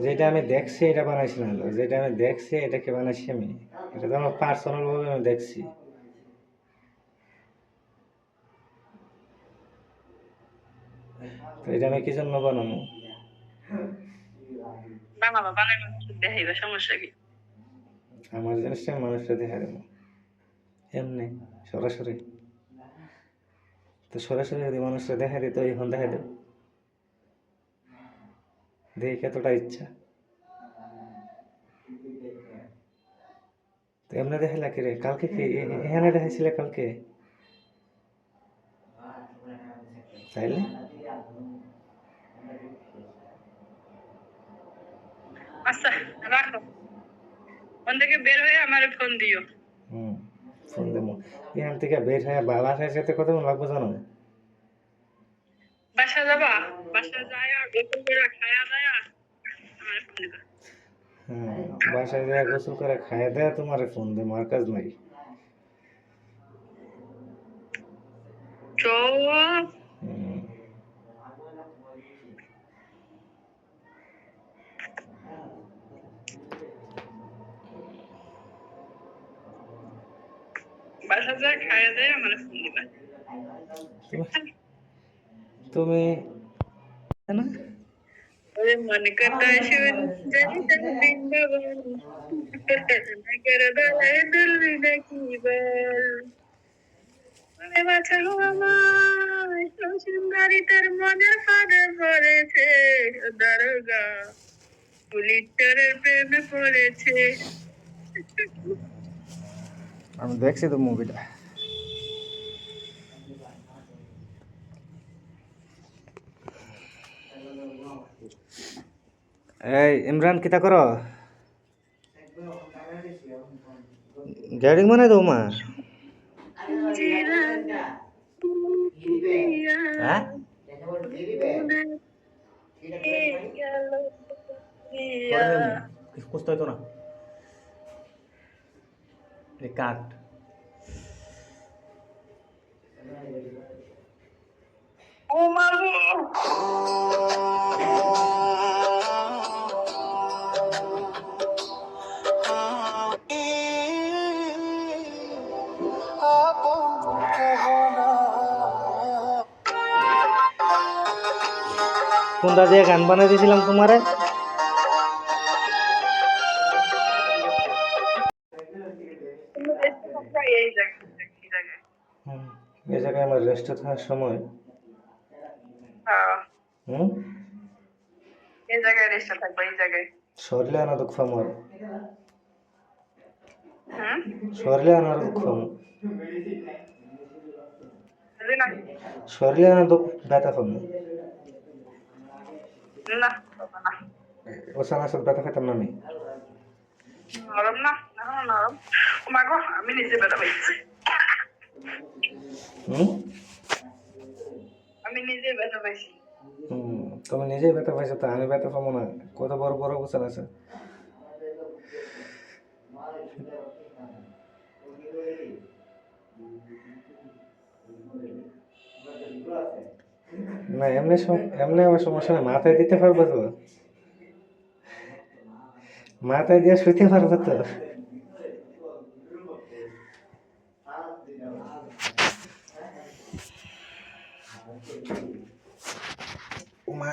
যেটা আমি দেখছি এটা বানাইছি না, যেটা আমি দেখছি এটাকে বানাইছি আমি। এটা তো আমার পার্সোনাল ভাবে আমি দেখছি। তো এটা আমি কি জন্য বানাবো? আমার জিনিসটা আমি মানুষটা দেখা দেবো এমনি সরাসরি। তো সরাসরি যদি মানুষটা দেখা দিত এখন দেখা দেব, দেখি কতটা ইচ্ছা। তো এমনি দেখাইলা কি রে? কালকে কি এখানে দেখাইছিলে কালকে? তাইলে আচ্ছা রাখো, ওখান থেকে বের হয়ে আমারে ফোন দিও। ফোন দেবো। এখান থেকে বের হয়ে বাসায় যেতে কতক্ষণ লাগবে জানো? বাসা যাবা? বাসা যায় গোসল করে খায়া দায়া আমারে ফোন দিবা। বাসায় যায় গোসল করে খাইয়া দেয়া তোমার ফোন দেবো, আর কাজ নাই। বাসা যায় খায়া দেয়া আমারে ফোন দিবা। তুমি না ওরে মনে কথা শুন জানি তার বৃন্দাবন নগর দোলায় দুলবি নাকি বল। মনে বাঁচাও আমায় সুন্দরী তার মনের ফাঁদে পড়েছে, দারোগা পুলিশের প্রেমে পড়েছে। আমি দেখছি তো মুভিটা। এই ইমরান কিতা করো? গাড়ি মানে দো মা। হ্যাঁ খুঁজতে হইতো না, কাট। ও মাগো কোনটা দিয়ে গান বানাই দিয়েছিলাম তোমারে? এই জায়গায় আমার রেস্টে থাকার সময় এই জায়গায় রেস্টে থাকবো, এই জায়গায় সরলে আনা দুঃখ আমার, সরলে আনা দুঃখ সরলে আনা দুঃখ ব্যথা পাবো না ও সানার সাথে ব্যথা পেতাম না আমি। নরম না নরম। ও মাগো আমি নিজে ব্যথা পাইছি, আমি নিজে ব্যথা পাইছি। তুমি নিজেই ব্যথা পাইছো, তো আমি ব্যথা পাবো না? কত বড় বড় গোছান আছে। না এমনি এমনি আমার সমস্যা নেই, মাথায় দিতে পারবো তো, মাথায় দিয়ে শুইতে পারবো তো। মা